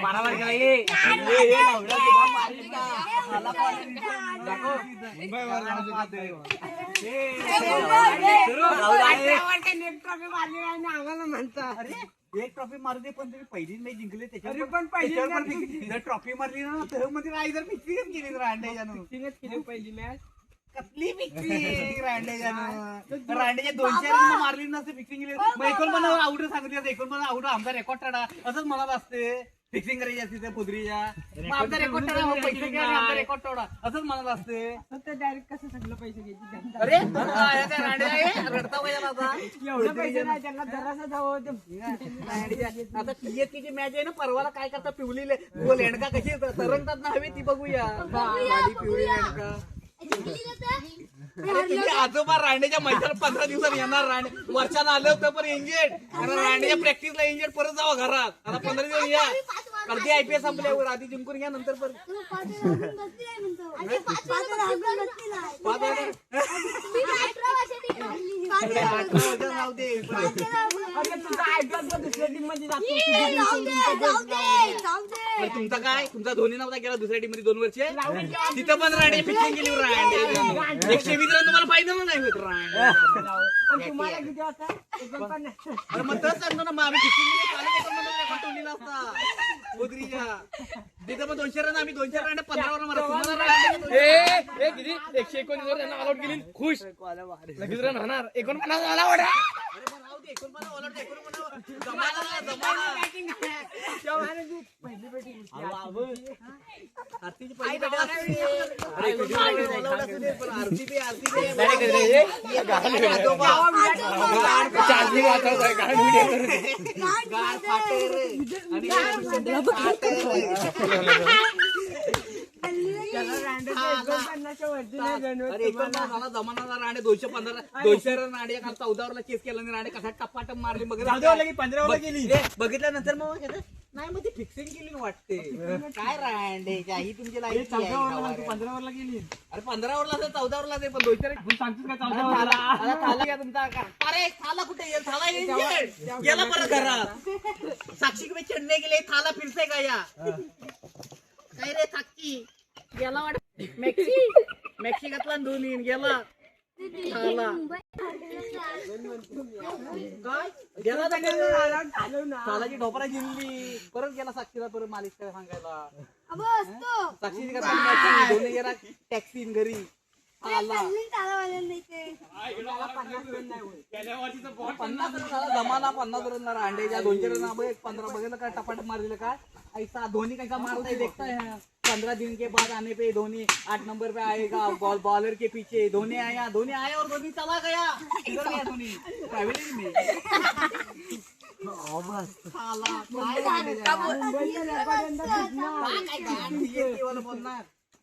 मारामारी केला ये एक ट्रॉफी मारू दे पण तुम्ही पहिली नाही जिंकले त्याच्यावर पण पहिली जर ट्रॉफी मारली ना तर मध्ये आई जर फिक्सिंगच केली रांडेजानं फिक्सिंगच केली पहिली मॅच कसली फिक्सिंग रांडेजानं रांडेच्या 200 रन मारली नसते फिक्सिंग केली मग एकोण आउट सांगितलं एकोण आउट आमचा रेकॉर्ड टाळा असंच म्हणाला असते फिक्सिंग करायची असते त्या पुदरीच्या आमचा रेकॉर्ड टाळा पैसे घ्या आमचा रेकॉर्ड टाळा असंच म्हणाला असते तर डायरेक्ट कसं सगळं पैसे घ्यायचे अरे रडता पाहिजे आता एवढं पैसे नाही त्यांना जरासं जावं आता टीएसची मॅच आहे ना परवाला काय करता पिवलीले लेंडका कशी तरंगतात ना हवी ती बघूया पिवळी लेंडका आजोबा रांडेच्या मैदानात 15 दिवसांनी येणार रांडे वर्षानं आलं होतं पण इंजेड रांडेच्या प्रॅक्टिसला इंजेड परत जावा घरात आता 15 दिवस या करते आयपीएस संपल्यावर आधी जिंकून घ्या नंतर परत तुमचा काय तुमचा धोनी नव्हता गेला दुसऱ्या टीम मध्ये 2 वर्ष तिथं पण रांडे फिक्सिंग केली रांडे 120 रन तुम्हाला फायदा नाही होत रांडे तुम्हाला किती वाजता मग तसं सांगतो ना मग आम्ही फिक्सिंग असता बुद्रीच्या तिथं पण 200 रन आम्ही 200 रन 15 वर मारत 119 रन ऑल आउट केली खुश लगेच रन होणार 49 आला ओढा जमाना राणे 215 रन राणे 14 ओव्हरला चेस केला राणे कसा टप्पाटप मारली बघितल्यानंतर मग नाही मग ती फिक्सिंग केली वाटते काय रांडे ही तुमची लाईफ 15 ओव्हरला गेली अरे 15 ओव्हरला 14 ओव्हरला ते पण 200 सांगतो तुमचा अरे थाला कुठे येईल थाला गेला परत घरात साक्षी में चढणे गेले थाला फिरते का या काय रे थाकी गेला वाटत मॅक्सी घातला दोन्ही गेला सालाची ढोपरा जिंकली परत गेला साक्षीला परत मालिश काय सांगायला साक्षी दोन्ही गेला टॅक्सी घरी जमाना 50 रन अंडेच्या 200 रन 15 बघितलं का टपाटप मारलेलं का ऐसा धोनी कैसा मारता है देखता है 15 दिन के बाद आने पे धोनी 8 नंबर पे आएगा बॉलर के पीछे धोनी आया और धोनी चला गया इधर गया धोनी ट्रैवलिंग में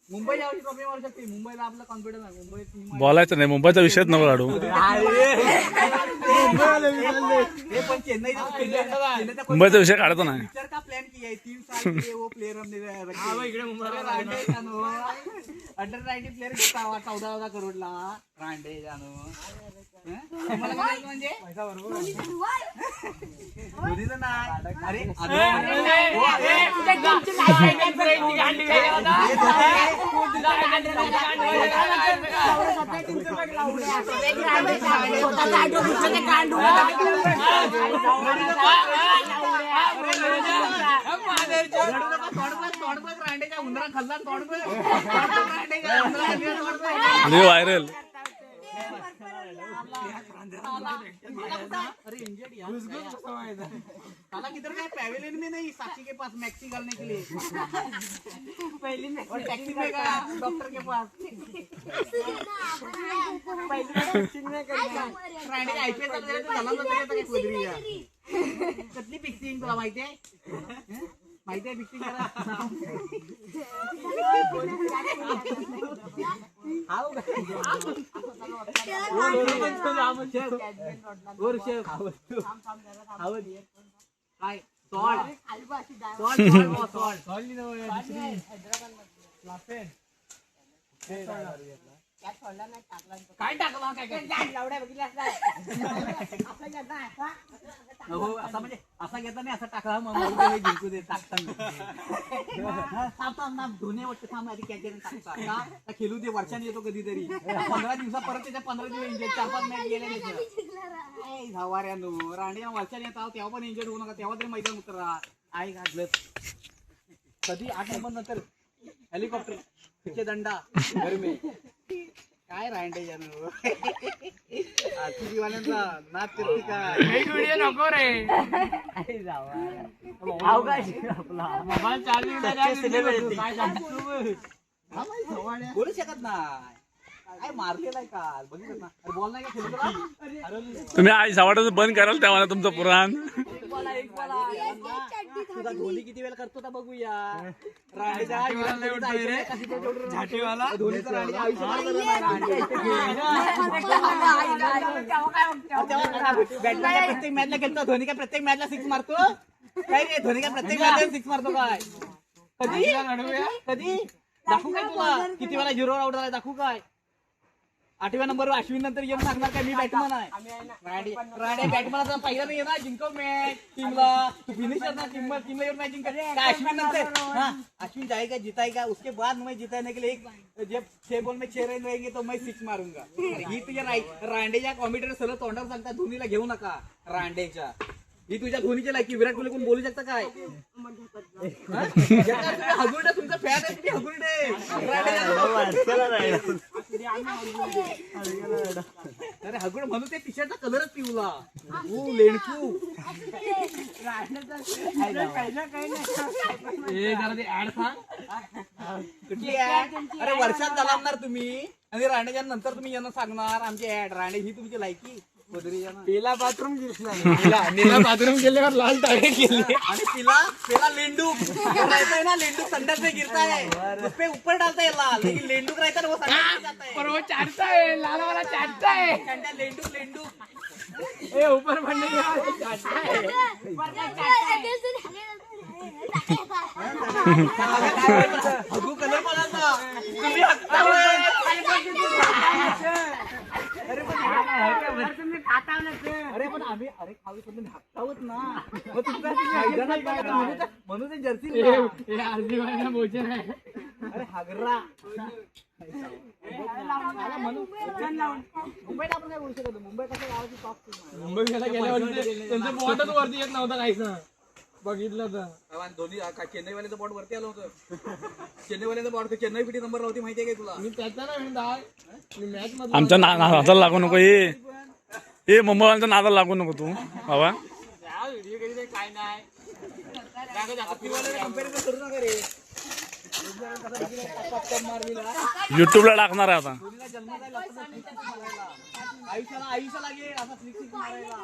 मुंबई यावर्षी ट्रॉफी मारू शकते मुंबईला आपला कॉन्फिडन्स आहे मुंबई बोलायचं नाही मुंबईचा विषयच नको काढू पण चेन्नई मुंबईचा विषय काढतो ना पिक्चर का प्लान किया है 3 साल के लिए वो प्लेयर हमने इकडे मुंबईला अंडर 19 प्लेयर 14 करोडला रांडे जानो म्हणजे अरे रांडेच्या उंदरा खाल्ला व्हायरल किधर गए पैवेलियन में नहीं साक्षी के पास मैक्सी डालने के लिए पहली और टैक्सी में गया डॉक्टर के पास आईपीएस कसली फिक्सिंग तुला माहिती आहे माहिती आहे फिक्सिंग करा काय टाकला काय हो असा म्हणजे असा घेता नाही असा टाकला मग मारुती हे जिंकू दे टाकताना थांब धोने वाटतं थांब आधी कॅचर टाकता का खेळू दे वर्षाने येतो कधीतरी 15 दिवसा परत त्याच्या 15 दिवस इंजर्ड 4-5 मॅच गेले त्याचं धावाऱ्यानो रांडेच्या वर्षाने येतात तेव्हा पण इंजर्ड होऊ नका तेव्हा तरी मैदान उतरा आई घातलं कधी 8 नंबर नंतर हेलिकॉप्टर पिचे दंडा गरमे काय रांडे जाणं आरसीबीवाल्यांचा नाद करते काय व्हिडिओ नको रे अवकाश आपला मोबाईल बोलू शकत नाही काय मारलेला आहे काल बघितलं ना अरे बॉल नाही का खेळतो तुम्ही आई सावटाचं बंद कराल तेव्हा तुमचं पुराण तुझा धोनी किती वेळ करतो तर बघूया झाटीवाला धोनीचं राणीच्या बॅटमॅन प्रत्येक मॅचला खेळतो धोनी काय प्रत्येक मॅचला सिक्स मारतो काय रे धोनी काय प्रत्येक मॅचला सिक्स मारतो काय कधी दाखवू काय तुला किती वेळा 0 आउट झाला दाखवू काय 8व्या नंबरवर अश्विन नंतर येऊन सांगणार काय मी बॅटमॅन आहे राणे बॅटमॅनचा पहिला नाही ना जिंकव मॅच टीमला तू फिनिशर ना टीमला येऊन मॅच जिंका काय अश्विन नंतर हाँ अश्विन जाएगा जिताएगा उसके बाद मैं जिताने के लिए जब 6 बॉल में 6 रन रहेंगे तो मैं 6 मारूंगा ही तुझ्या रांडेच्या कॉमेंटेटर सरळ तोंडावर सांगता धोनीला घेऊ नका रांडेच्या ही तुझ्या धोनीच्या लायकी विराट कोहली कोण बोलू शकता काय हगुरडे तुमचा फॅन आहे तुम्ही हगुरडे अरे हगुड म्हणून ते टी शर्टचा कलरच पिवला लेणकू ऍड सांग कुठली ऍड अरे वर्षात जाणार तुम्ही आणि राणेच्या नंतर तुम्ही यांना सांगणार आमची ऍड राणे ही तुमची लायकी पेला बाथरूम नीला बाथरूम गेल्यावर लाल टाळे गेले आणि पेला लेंडू रहता है ना लेंडू संडस में गिरता है उस पे ऊपर डालता है लाल लेकिन लेंडू रहता है वो संडस में जाता है पर वो चाटता है लाल वाला चाटता है कंडा लेंडू ए ऊपर बनने के बाद चाटता है हगू कलर बोलायचा तुम्ही हगता होय. अरे पण आम्ही अरे खावी पण हगतावत ना मग तुमचा म्हणून ते जर्सी भोजन आहे अरे हागरा मुंबईला आपण काय बोलू शकतो मुंबई कसं गावाची टॉप मुंबईला गेल्यावर त्यांचं बॉटच वरती येत नव्हतं काहीच बघितलं तर धोनी चेन्नईवाल्याचं बॉट वरती आलं होतं चेन्नईवाल्याचं बॉट चेन्नई पिटी नंबर नव्हती माहितीये काय तुला मी त्याचा ना मॅच मध्ये आमच्या नादाला लागू नको ये मुंबईवाल्यांच्या नादाला लागू नको तू बाबा व्हिडिओ कधी काय नाही कंपॅरिझन करू नका रे युट्यूबला टाकणार आहे आता आयुष्याला लागेल असा फ्लिक्सिंग मारायला